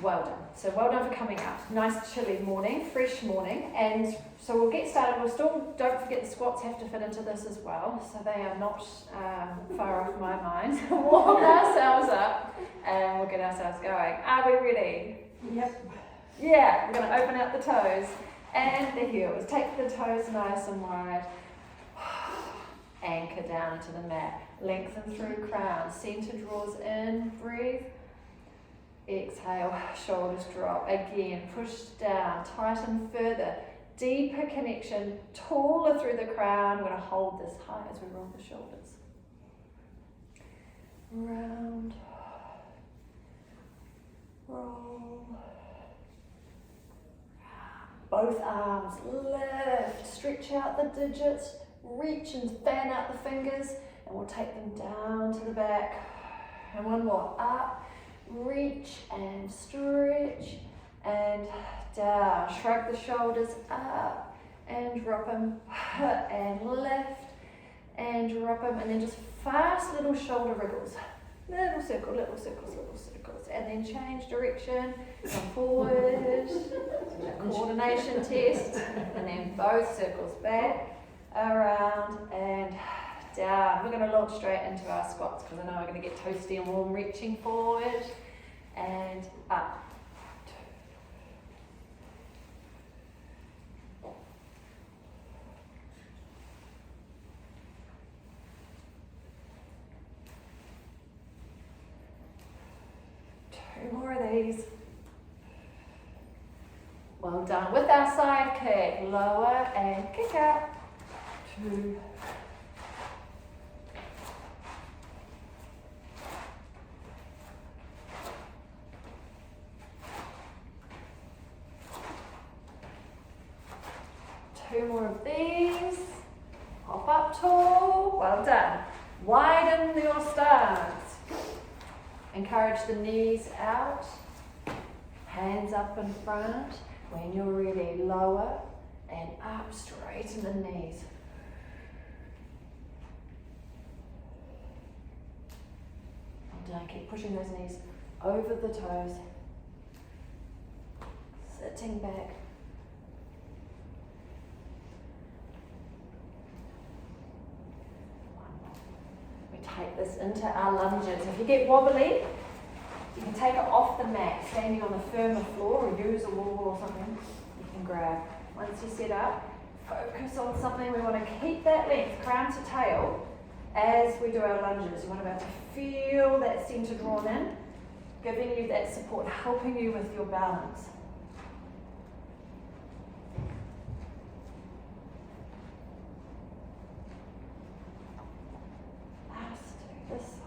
well done. So well done for coming out. Nice chilly morning, fresh morning. And so we'll get started. We'll still, don't forget the squats have to fit into this as well. So they are not far off my mind. Warm ourselves up and we'll get ourselves going. Are we ready? Yep. Yeah, we're going to open out the toes and the heels. Take the toes nice and wide. Anchor down into the mat. Lengthen through crown. Center draws in. Breathe. Exhale, shoulders drop. Again, push down, tighten further. Deeper connection, taller through the crown. We're going to hold this high as we roll the shoulders. Round. Roll. Both arms lift. Stretch out the digits. Reach and fan out the fingers. And we'll take them down to the back. And one more. Up. Reach and stretch and down. Shrug the shoulders up and drop them and lift and drop them, and then just fast little shoulder wriggles. Little circle, little circles, little circles, and then change direction. Come forward. Coordination test, and then both circles back, around and down. We're going to launch straight into our squats because I know we're going to get toasty and warm. Reaching forward and up. Two more of these. Well done. With our side kick, lower and kick out. 2. Two more of these. Hop up tall. Well done. Widen your stance. Encourage the knees out. Hands up in front. When you're ready, lower and up, straighten the knees. Well done. Keep pushing those knees over the toes. Sitting back. Take this into our lunges. If you get wobbly, you can take it off the mat, standing on a firmer floor, or use a wall or something you can grab. Once you set up, focus on something. We want to keep that length, crown to tail, as we do our lunges. You want to be able to feel that center drawn in, giving you that support, helping you with your balance. This side.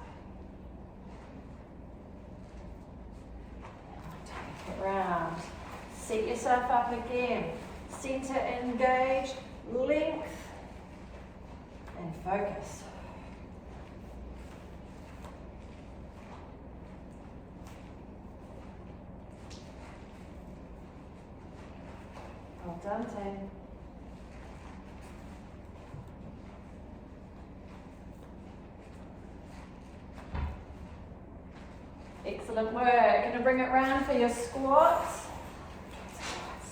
Take it round. Set yourself up again. Center engaged, length, and focus. Well done, team. Excellent work. Going to bring it round for your squats.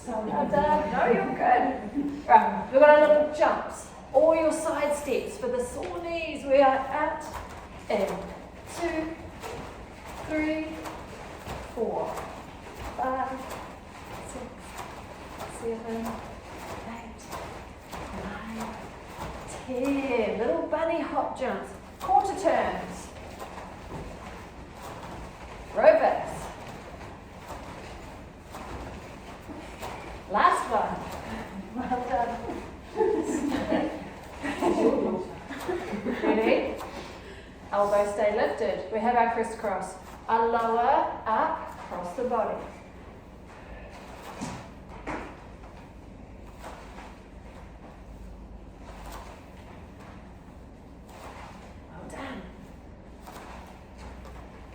So well done. No, you're good. Right, we've got our little jumps. All your side steps for the sore knees. We are out, in. 2, 3, 4, 5, 6, 7, 8, 9, 10. Little bunny hop jumps. Quarter turns. Reverse. Last one. Well done. Ready? Elbows stay lifted. We have our crisscross. A lower, up, cross the body.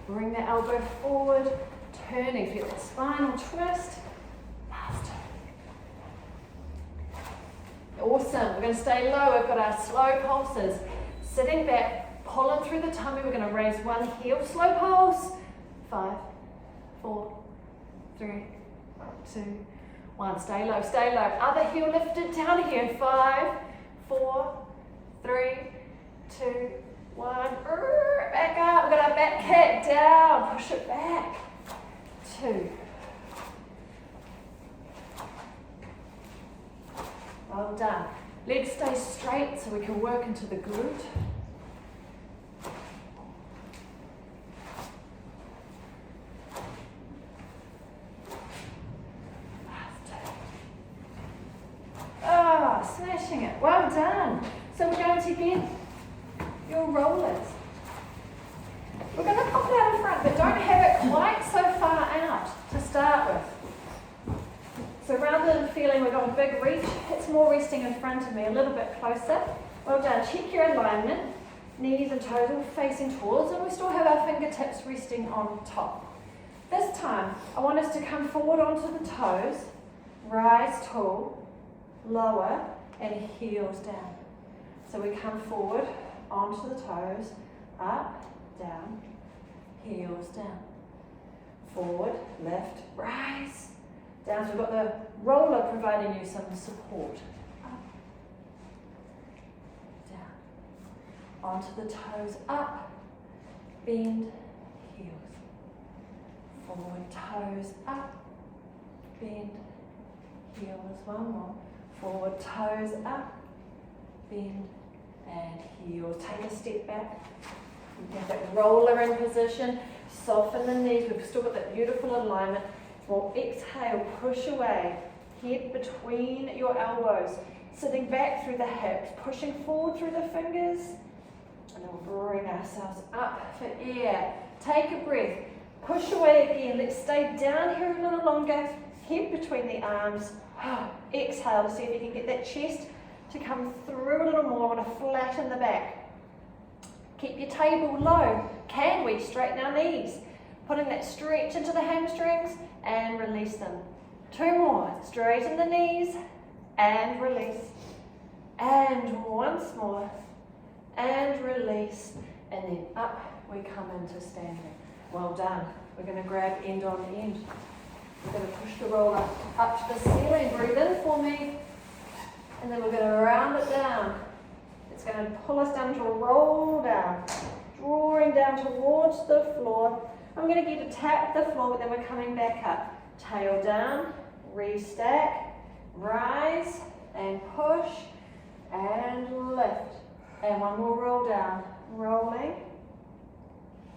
Bring the elbow forward, turning, feel that spinal twist. Last. Awesome, we're going to stay low. We've got our slow pulses. Sitting back, pulling through the tummy. We're going to raise one heel, slow pulse. 5, 4, 3, 2, 1. Stay low, stay low. Other heel lifted down here. 5, 4, 3, 2, 1. Back up. We've got our back kick down. Push it back. 2. Well done. Legs stay straight so we can work into the glute. Smashing it. Well done. So we're going to get your rollers. We're going to pop it out in front, but don't have it quite so far out to start with. So rather than feeling we've got a big reach, it's more resting in front of me, a little bit closer. Well done. Check your alignment. Knees and toes all facing towards, and we still have our fingertips resting on top. This time, I want us to come forward onto the toes, rise tall, lower, and heels down. So we come forward onto the toes, up, down, heels down. Forward, left, rise, down. So we've got the roller providing you some support. Up, down. Onto the toes, up, bend, heels. Forward, toes, up, bend, heels. One more. Forward, toes up, bend, and heels. Take a step back. Get that roller in position. Soften the knees. We've still got that beautiful alignment. We'll exhale, push away. Head between your elbows. Sitting back through the hips. Pushing forward through the fingers. And then we'll bring ourselves up for air. Take a breath. Push away again. Let's stay down here a little longer. Head between the arms. Exhale to see if you can get that chest to come through a little more. I want to flatten the back. Keep your table low. Can we straighten our knees? Putting that stretch into the hamstrings and release them. 2 more. Straighten the knees and release. And once more. And release. And then up we come into standing. Well done. We're going to grab end on end. We're going to push the roller up to the ceiling. Breathe in for me. And then we're going to round it down. It's going to pull us down to roll down. Drawing down towards the floor. I'm going to get to tap the floor, but then we're coming back up. Tail down, restack, rise, and push, and lift. And one more roll down. Rolling,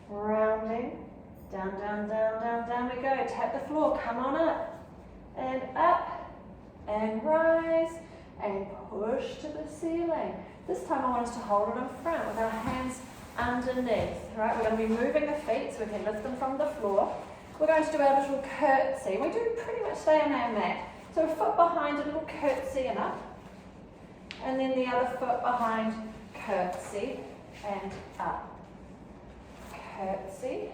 rounding. Down, down, down, down, down we go. Tap the floor, come on up. And up, and rise, and push to the ceiling. This time I want us to hold it in front with our hands underneath. Right, we're going to be moving the feet so we can lift them from the floor. We're going to do our little curtsy. We do pretty much stay on our mat. So a foot behind, a little curtsy and up. And then the other foot behind, curtsy and up. Curtsy.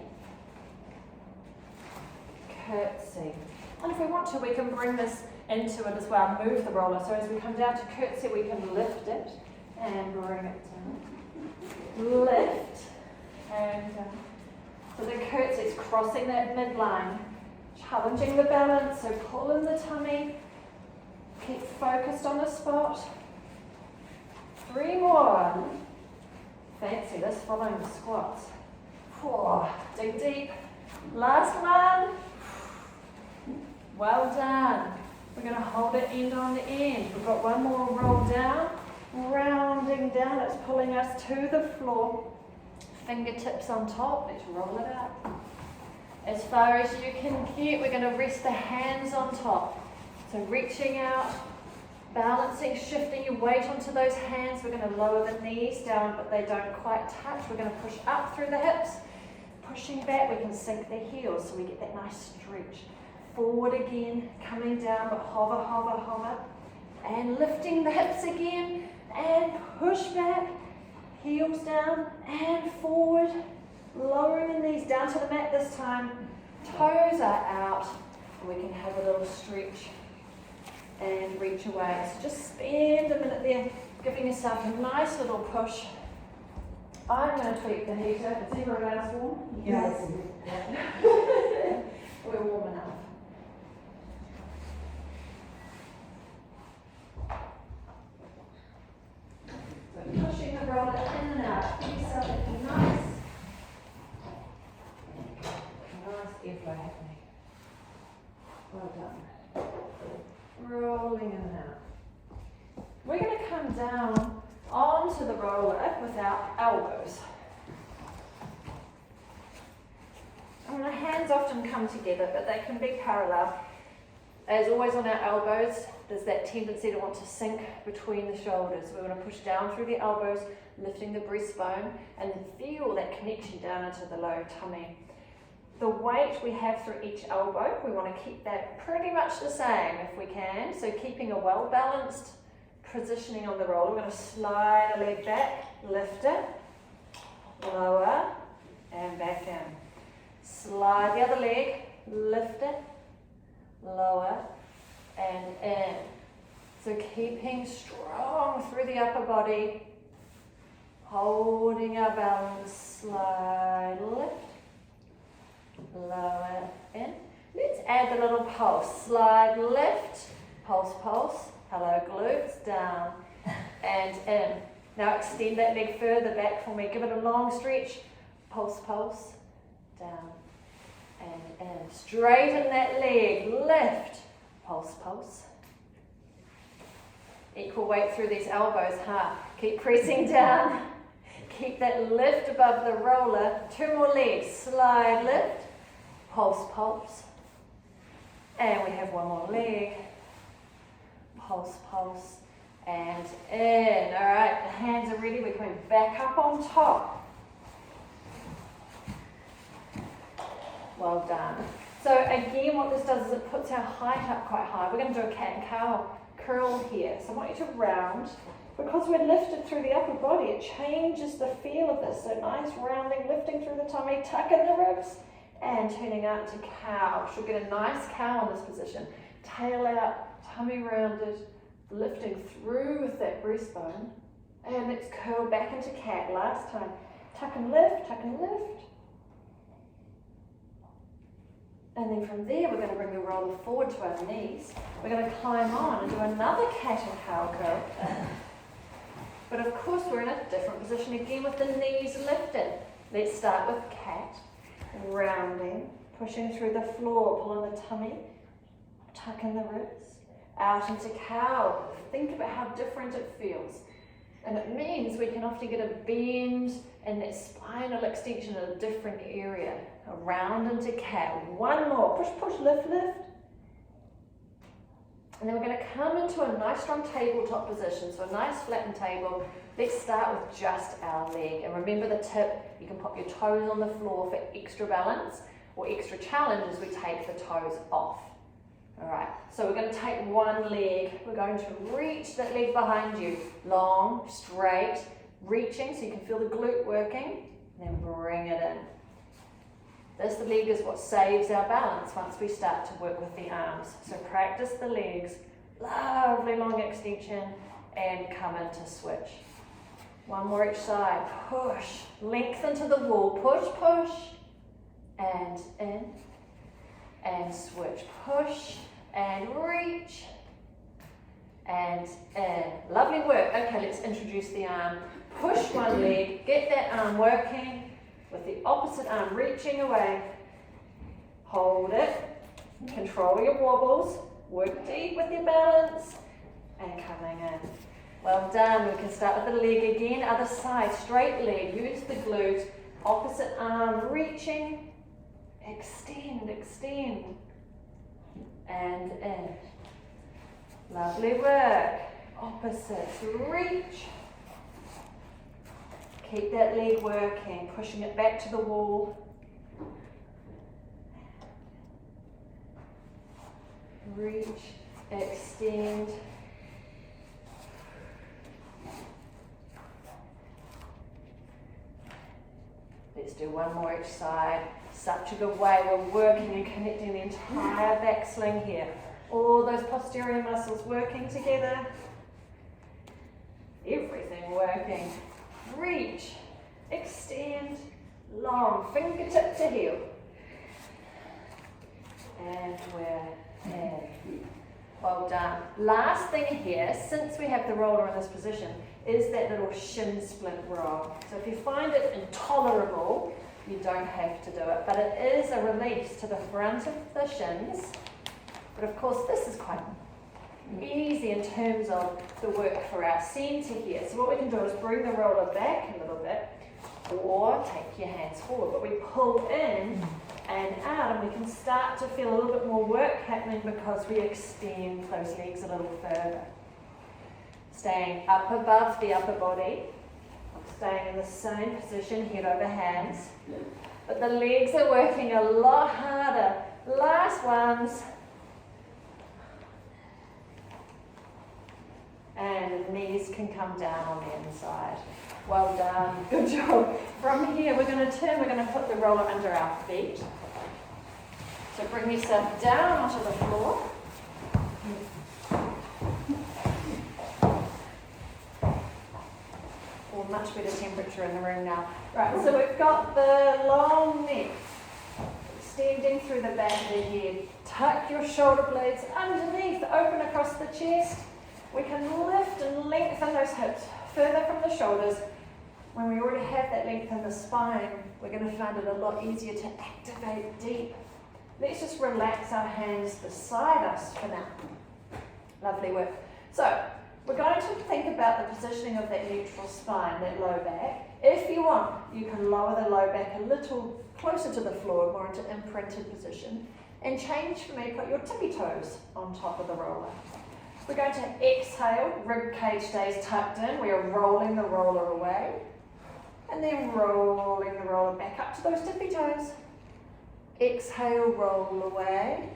Curtsy. And if we want to, we can bring this into it as well, move the roller. So as we come down to curtsy, we can lift it and bring it down. Lift and down. So the curtsy is crossing that midline, challenging the balance, so pull in the tummy, keep focused on the spot. 3 more. Fancy this following the squats. 4. Dig deep. Last one. Well done. We're going to hold it end on the end. We've got one more roll down, rounding down. It's pulling us to the floor. Fingertips on top. Let's roll it up. As far as you can get, we're going to rest the hands on top. So reaching out, balancing, shifting your weight onto those hands. We're going to lower the knees down, but they don't quite touch. We're going to push up through the hips. Pushing back, we can sink the heels so we get that nice stretch. Forward again, coming down, but hover, hover, hover. And lifting the hips again, and push back, heels down, and forward. Lowering the knees down to the mat this time. Toes are out, and we can have a little stretch and reach away. So just spend a minute there, giving yourself a nice little push. I'm going to tweak the heat up. Is everyone else warm? Yes. We're warm enough. Well done. Rolling in and out. We're going to come down onto the roller with our elbows. And our hands often come together, but they can be parallel. As always on our elbows, there's that tendency to want to sink between the shoulders. We want to push down through the elbows, lifting the breastbone, and then feel that connection down into the low tummy. The weight we have through each elbow, we want to keep that pretty much the same if we can. So keeping a well-balanced positioning on the roller. We're going to slide a leg back, lift it, lower, and back in. Slide the other leg, lift it, lower, and in. So keeping strong through the upper body, holding our balance, slide, lift, lower, in. Let's add the little pulse. Slide, lift, pulse, pulse. Hello, glutes, down and in. Now extend that leg further back for me. Give it a long stretch. Pulse, pulse, down and in. Straighten that leg, lift, pulse, pulse. Equal weight through these elbows, huh? Keep pressing down. Keep that lift above the roller. 2 more legs. Slide, lift, pulse, pulse. And we have 1 more leg. Pulse, pulse, and in. All right, the hands are ready. We're coming back up on top. Well done. So again, what this does is it puts our height up quite high. We're going to do a cat and cow curl here. So I want you to round. Because we're lifted through the upper body, it changes the feel of this. So nice rounding, lifting through the tummy, tuck in the ribs, and turning out to cow. She'll get a nice cow in this position. Tail out, tummy rounded, lifting through with that breastbone. And let's curl back into cat. Last time. Tuck and lift, tuck and lift. And then from there, we're going to bring the roller forward to our knees. We're going to climb on and do another cat and cow curl. But of course, we're in a different position again with the knees lifted. Let's start with cat, rounding, pushing through the floor, pulling the tummy, tuck in the ribs, out into cow. Think about how different it feels. And it means we can often get a bend and that spinal extension in a different area. Around into cat. 1 more. Push, push, lift, lift. And then we're going to come into a nice strong tabletop position. So a nice flattened table. Let's start with just our leg. And remember the tip, you can pop your toes on the floor for extra balance or extra challenge as we take the toes off. Alright, so we're going to take 1 leg. We're going to reach that leg behind you. Long, straight, reaching so you can feel the glute working. And then bring it in. This leg is what saves our balance once we start to work with the arms. So practice the legs, lovely long extension, and come into switch. 1 more each side. Push, lengthen to the wall. Push, push, and in, and switch. Push, and reach, and in. Lovely work. Okay, let's introduce the arm. Push 1 leg, get that arm working. With the opposite arm reaching away, hold it, control your wobbles, work deep with your balance, and coming in. Well done. We can start with the leg again, other side, straight leg, use the glute, opposite arm reaching, extend, extend, and in. Lovely work. Opposites, reach. Keep that leg working, pushing it back to the wall. Reach, extend. Let's do 1 more each side. Such a good way. We're working and connecting the entire back sling here. All those posterior muscles working together. Everything working. Reach, extend, long, fingertip to heel. And we're in. Well done. Last thing here, since we have the roller in this position, is that little shin splint roll. So if you find it intolerable, you don't have to do it. But it is a release to the front of the shins. But of course, this is quite easy in terms of the work for our centre here. So what we can do is bring the roller back a little bit, or take your hands forward, but we pull in and out, and we can start to feel a little bit more work happening because we extend those legs a little further. Staying up above the upper body, staying in the same position, head over hands, but the legs are working a lot harder. Last ones. And the knees can come down on the inside. Well done, good job. From here, we're going to turn, we're going to put the roller under our feet. So bring yourself down onto the floor. Oh, much better temperature in the room now. Right, so we've got the long neck extending through the back of the head. Tuck your shoulder blades underneath, open across the chest. We can lift and lengthen those hips further from the shoulders. When we already have that length in the spine, we're going to find it a lot easier to activate deep. Let's just relax our hands beside us for now. Lovely work. So, we're going to think about the positioning of that neutral spine, that low back. If you want, you can lower the low back a little closer to the floor, more into imprinted position. And change for me, put your tippy toes on top of the roller. We're going to exhale, rib cage stays tucked in. We are rolling the roller away. And then rolling the roller back up to those tippy toes. Exhale, roll away.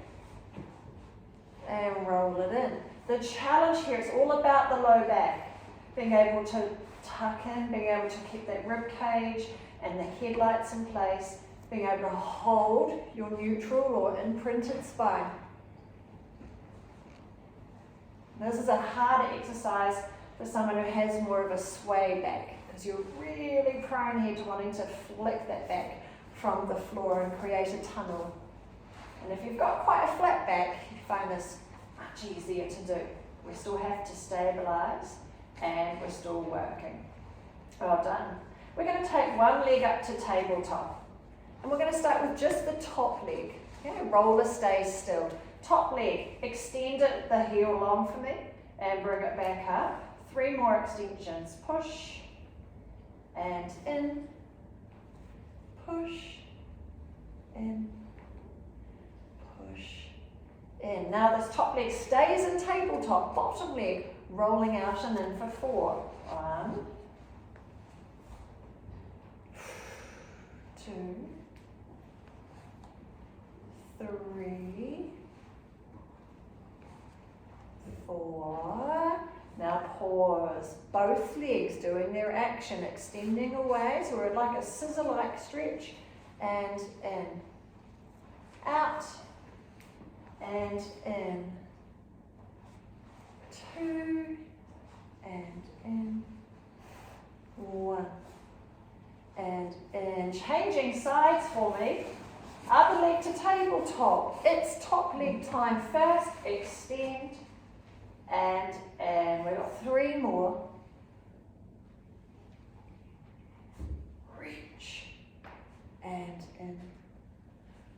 And roll it in. The challenge here is all about the low back. Being able to tuck in, being able to keep that rib cage and the headlights in place. Being able to hold your neutral or imprinted spine. This is a harder exercise for someone who has more of a sway back, because you're really prone here to wanting to flick that back from the floor and create a tunnel. And if you've got quite a flat back, you find this much easier to do. We still have to stabilise and we're still working. Well done. We're going to take one leg up to tabletop. And we're going to start with just the top leg. Okay, roller stays still. Top leg, extend it, the heel long for me, and bring it back up. 3 more extensions. Push, and in, push, in, push, in. Now this top leg stays in tabletop. Bottom leg, rolling out and in for 4. 1, 2, 3, 4. Now pause. Both legs doing their action, extending away, so we're like a scissor-like stretch. And in. Out. And in. 2. And in. 1. And in. Changing sides for me. Other leg to tabletop. It's top leg time first. Extend. And we've got 3 more. Reach. And in.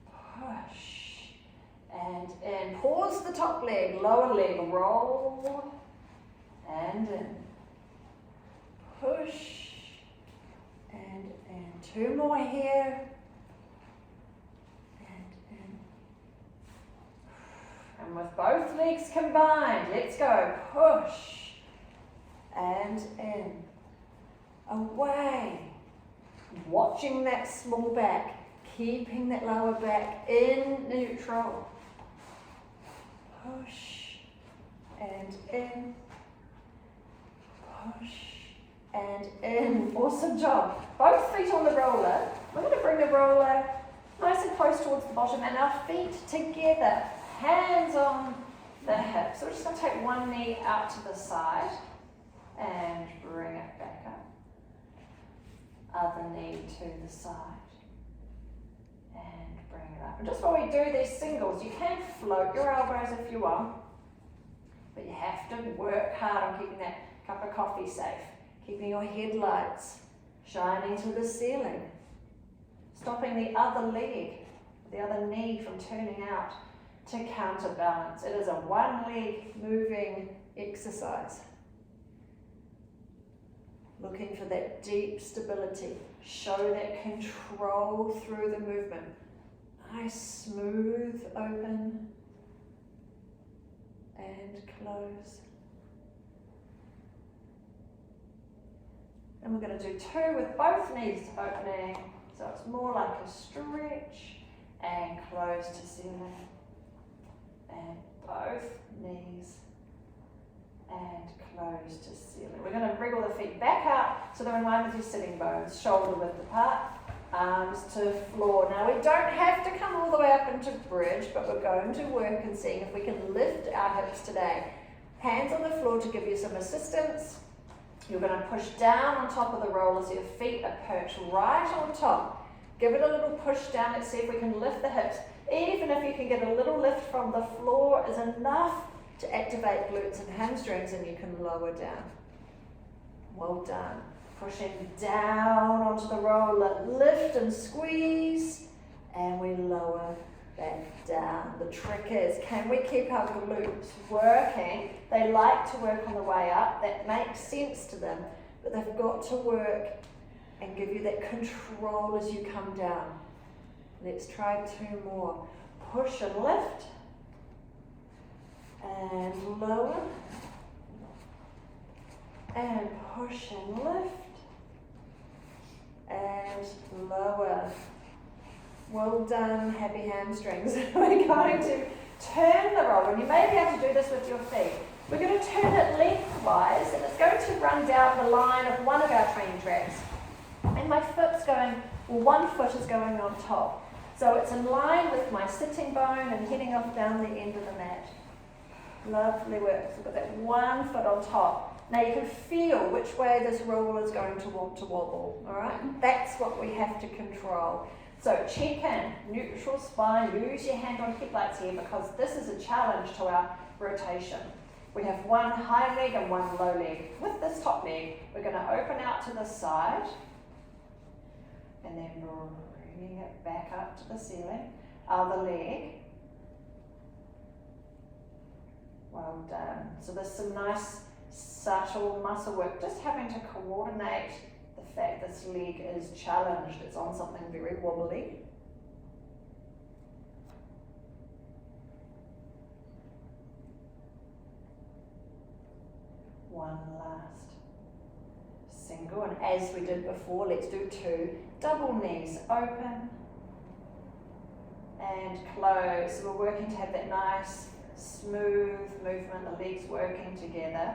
Push. And in. Pause the top leg. Lower leg. Roll. And in. Push. And in. 2 more here. And with both legs combined, let's go. Push. And in. Away. Watching that small back. Keeping that lower back in neutral. Push. And in. Push. And in. Awesome job. Both feet on the roller. We're going to bring the roller nice and close towards the bottom and our feet together. Hands on the hips. So we're just going to take one knee out to the side and bring it back up. Other knee to the side and bring it up. And just while we do these singles, you can float your elbows if you want, but you have to work hard on keeping that cup of coffee safe, keeping your headlights shining to the ceiling, stopping the other leg, the other knee from turning out. to counterbalance. It is a one leg moving exercise. Looking for that deep stability. Show that control through the movement. Nice, smooth, open, and close. And we're going to do two with both knees opening. So it's more like a stretch and close to ceiling. And both knees and close to ceiling. We're going to wriggle the feet back out so they're in line with your sitting bones, shoulder width apart, arms to floor. Now we don't have to come all the way up into bridge, but we're going to work and seeing if we can lift our hips today. Hands on the floor to give you some assistance. You're going to push down on top of the roller so your feet are perched right on top. Give it a little push down. Let's see if we can lift the hips. Even if you can get a little lift from the floor is enough to activate glutes and hamstrings, and you can lower down. Well done. Pushing down onto the roller. Lift and squeeze, and we lower back down. The trick is, can we keep our glutes working? They like to work on the way up. That makes sense to them, but they've got to work and give you that control as you come down. Let's try two more. Push and lift. And lower. And push and lift. And lower. Well done, happy hamstrings. We're going to turn the roller, and you may be able to do this with your feet. We're going to turn it lengthwise, and it's going to run down the line of one of our training tracks. And my foot's going, well, one foot is going on top. So it's in line with my sitting bone and heading off down the end of the mat. Lovely work. So we've got that one foot on top. Now you can feel which way this roller is going to want to wobble, all right? That's what we have to control. So check in, neutral spine, use your hand on hip lights here because this is a challenge to our rotation. We have one high leg and one low leg. With this top leg, we're going to open out to the side and then bringing it back up to the ceiling. Other leg. Well done. So there's some nice subtle muscle work, just having to coordinate the fact this leg is challenged. It's on something very wobbly. One last single, and as we did before, let's do two. Double knees open and close. So we're working to have that nice smooth movement, the legs working together.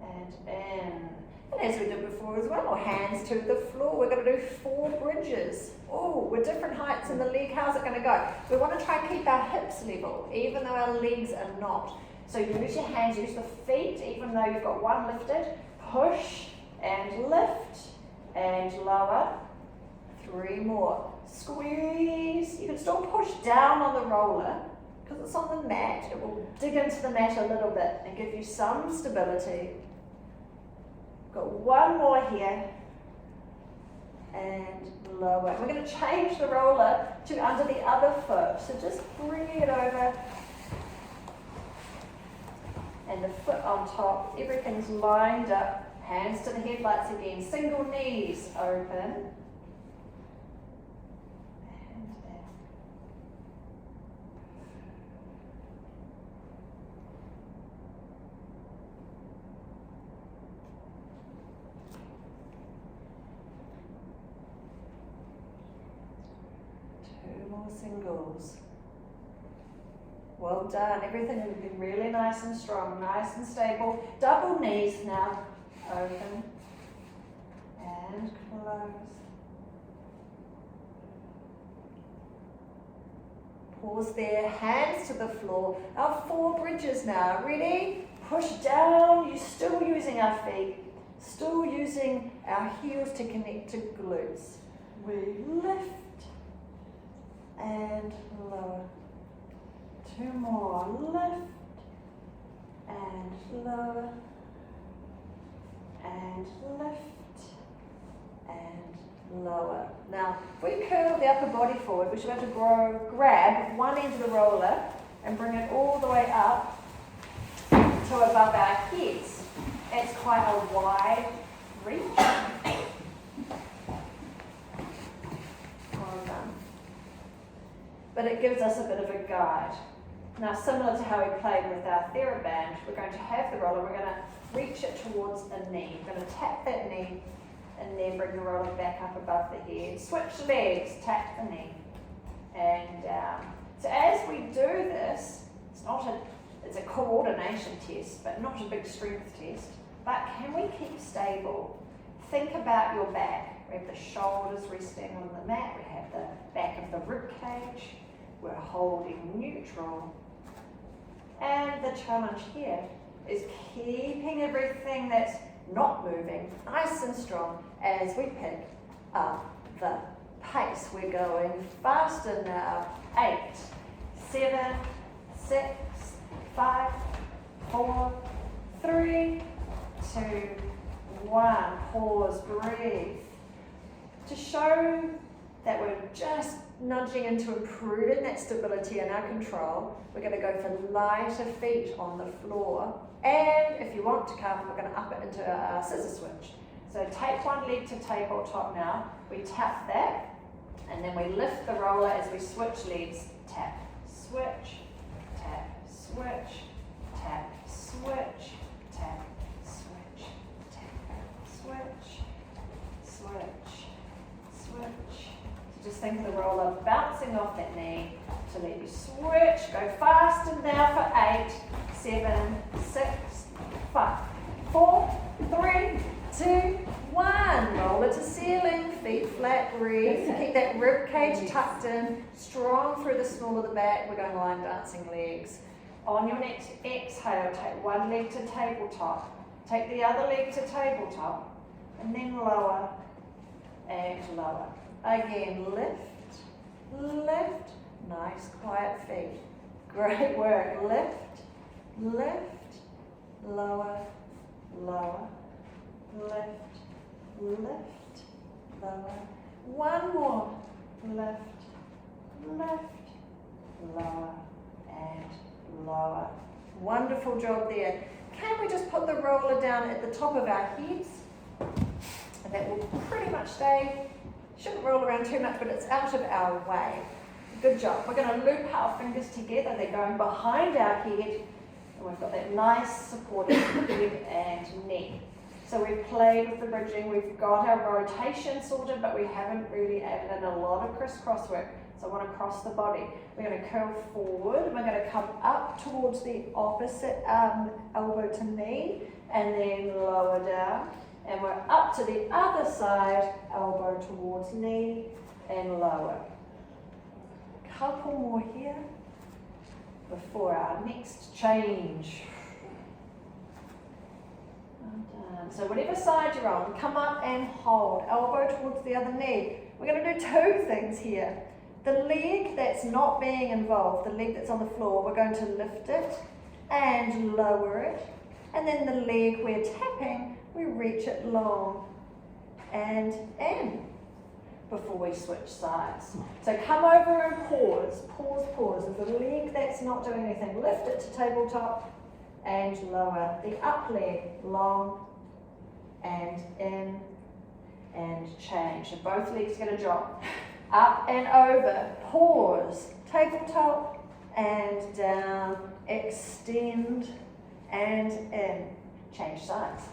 And in. And as we did before as well, hands to the floor. We're going to do 4 bridges. Oh, we're different heights in the leg. How's it going to go? We want to try and keep our hips level, even though our legs are not. So use your hands, use the feet, even though you've got one lifted. Push and lift and lower. 3 more. Squeeze. You can still push down on the roller because it's on the mat. It will dig into the mat a little bit and give you some stability. Got one more here and lower. We're going to change the roller to under the other foot. So just bring it over and the foot on top. Everything's lined up. Hands to the headlights again. Single knees open. And down. More singles. Well done. Everything has been really nice and strong, nice and stable. Double knees now. Open and close. Pause there. Hands to the floor. Our 4 bridges now. Ready? Push down. You're still using our feet. Still using our heels to connect to glutes. We lift and lower. 2 more. Lift and lower and lift and lower. Now, if we curl the upper body forward, we should be able to grab one end of the roller and bring it all the way up to above our heads. It's quite a wide reach. Well done. But it gives us a bit of a guide. Now, similar to how we played with our TheraBand, we're going to have the roller, we're going to reach it towards a knee. We're going to tap that knee and then bring the roller back up above the head. Switch legs, tap the knee and down. So as we do this, it's a coordination test, but not a big strength test. But can we keep stable? Think about your back. We have the shoulders resting on the mat. We have the back of the rib cage. We're holding neutral. And the challenge here is keeping everything that's not moving nice and strong as we pick up the pace. We're going faster now. 8, 7, 6, 5, 4, 3, 2, 1. Pause, breathe. To show that we're just nudging into improving that stability and our control, we're going to go for lighter feet on the floor. And if you want to come, we're going to up it into a scissor switch. So take one leg to tabletop now. We tap that, and then we lift the roller as we switch legs. Tap, switch, tap, switch, tap, switch, tap, switch, tap, switch, switch, switch. So just think of the roller bouncing off that knee to let you switch. Go faster now for 8, 7, 6, 5, 4, 3, 2, 1. Roll it to ceiling, feet flat, breathe. Keep that rib cage tucked in, strong through the small of the back. We're going line dancing legs. On your next exhale, take one leg to tabletop. Take the other leg to tabletop, and then lower and lower. Again, lift, lift. Nice, quiet feet. Great work. Lift, lift, lower, lower, lift, lift, lower. One more. Lift, lift, lower, and lower. Wonderful job there. Can we just put the roller down at the top of our heads? And that will pretty much stay. Shouldn't roll around too much, but it's out of our way. Good job. We're going to loop our fingers together. They're going behind our head. And we've got that nice supportive head and neck. So we've played with the bridging. We've got our rotation sorted, but we haven't really added in a lot of crisscross work. So I want to cross the body. We're going to curl forward. We're going to come up towards the opposite elbow to knee, and then lower down. And we're up to the other side, elbow towards knee, and lower. Couple more here before our next change. So whatever side you're on, come up and hold, elbow towards the other knee. We're going to do two things here. The leg that's not being involved, the leg that's on the floor, we're going to lift it and lower it. And then the leg we're tapping, we reach it long and in before we switch sides. So come over and pause, pause, pause. If the leg that's not doing anything, lift it to tabletop and lower. The up leg, long and in and change. So both legs get a drop. Up and over, pause, tabletop and down, extend and in. Change sides.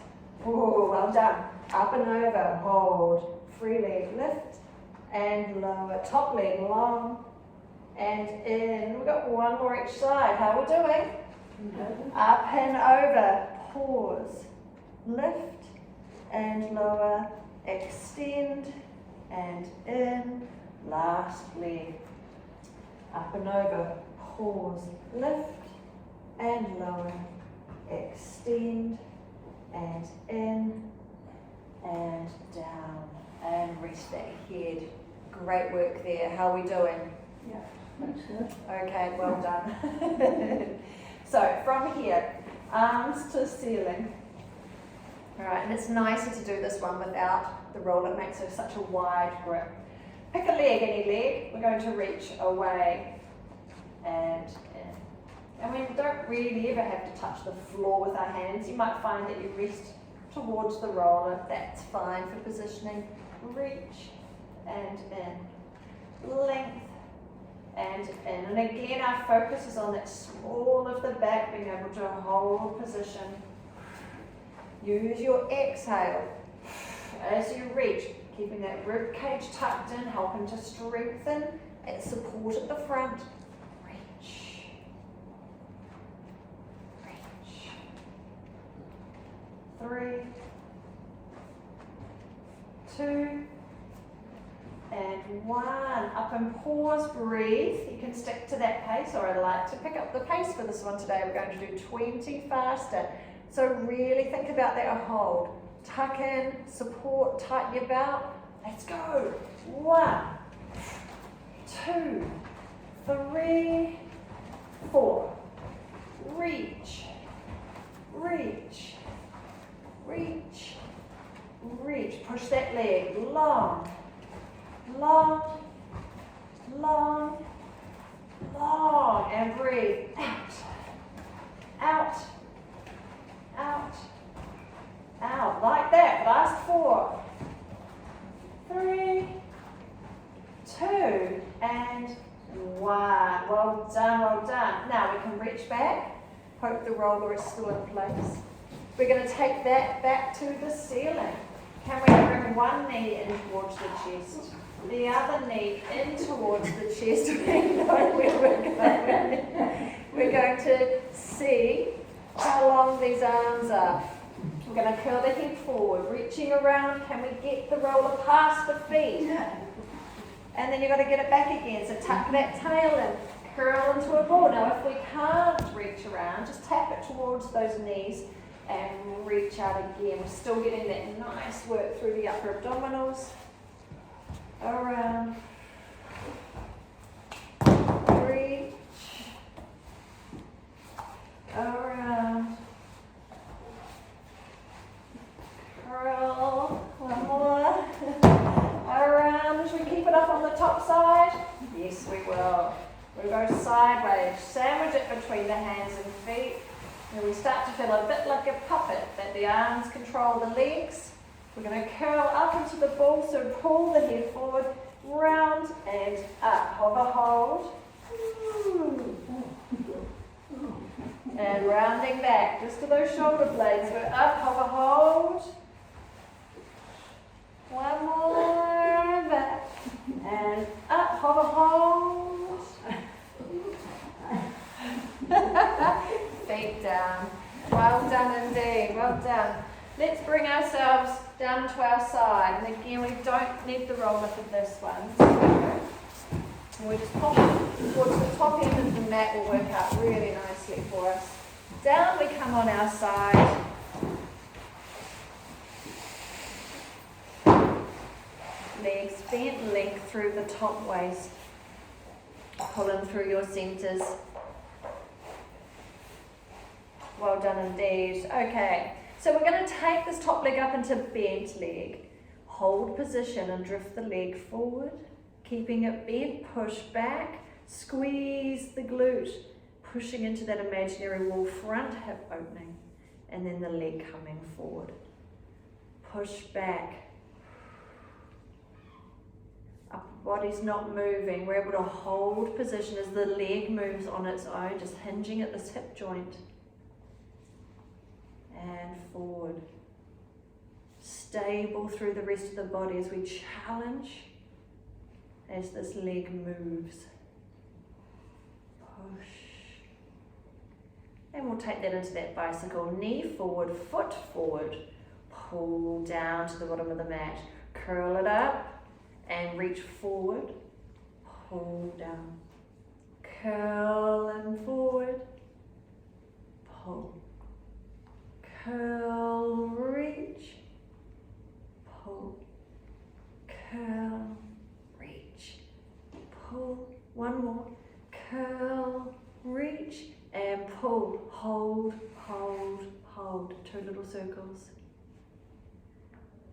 Oh, well done. Up and over, hold, free leg, lift and lower. Top leg long and in. We've got one more each side. How are we doing? Up and over, pause, lift and lower, extend and in. Last leg. Up and over, pause, lift and lower, extend and in and down, and rest that head. Great work there. How are we doing? Yeah, that's good. Okay, well done. So from here, arms to ceiling, Alright, and it's nicer to do this one without the roll. It makes it such a wide grip. Pick a leg, any leg. We're going to reach away and in. And we don't really ever have to touch the floor with our hands. You might find that you rest towards the roller. That's fine for positioning. Reach and in. Length and in. And again, our focus is on that small of the back, being able to hold position. Use your exhale as you reach, keeping that rib cage tucked in, helping to strengthen and support at the front. Reach. Reach. 3, 2, and 1. Up and pause, breathe. You can stick to that pace, or I'd like to pick up the pace for this one today. We're going to do 20 faster. So really think about that hold. Tuck in, support, tighten your belt. Let's go. 1, 2, 3, 4. Reach, reach, reach, reach. Push that leg long, long, long, long. And breathe out, out, out, out, like that. Last 4, 3, 2, and 1. Well done, well done. Now we can reach back. Hope the roller is still in place. We're going to take that back to the ceiling. Can we bring one knee in towards the chest, the other knee in towards the chest? We know where we're going. We're going to see how long these arms are. We're going to curl the head forward, reaching around. Can we get the roller past the feet? And then you've got to get it back again. So tuck that tail in, curl into a ball. Now if we can't reach around, just tap it towards those knees and reach out again. We're still getting that nice work through the upper abdominals. Around. Reach. Around. Curl. One more. Around. Should we keep it up on the top side? Yes, we will. We'll go sideways. Sandwich it between the hands and feet. And we start to feel a bit like a puppet, that the arms control the legs. We're going to curl up into the ball, so pull the head forward, round and up. Hover, hold. And rounding back, just to those shoulder blades. We're up, hover, hold. One more, back. And up, hover, hold. Feet down. Well done indeed, well done. Let's bring ourselves down to our side. And again, we don't need the roller for this one. And we just pop towards the top end of the mat, will work out really nicely for us. Down we come on our side. Legs bent, length through the top waist. Pull in through your centers. Well done indeed. Okay, so we're going to take this top leg up into bent leg. Hold position and drift the leg forward. Keeping it bent, push back. Squeeze the glute. Pushing into that imaginary wall, front hip opening. And then the leg coming forward. Push back. Upper body's not moving. We're able to hold position as the leg moves on its own, just hinging at this hip joint. And forward. Stable through the rest of the body as we challenge as this leg moves. Push. And we'll take that into that bicycle. Knee forward, foot forward. Pull down to the bottom of the mat. Curl it up and reach forward. Pull down. Curl and forward. Pull. Curl, reach, pull, curl, reach, pull. One more. Curl, reach, and pull. Hold, hold, hold. 2 little circles.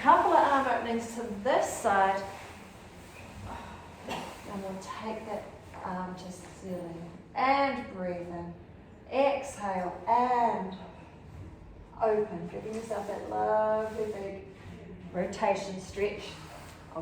Couple of arm openings to this side. And we'll take that arm to ceiling. And breathe in. Exhale and open. Giving yourself that lovely big rotation stretch.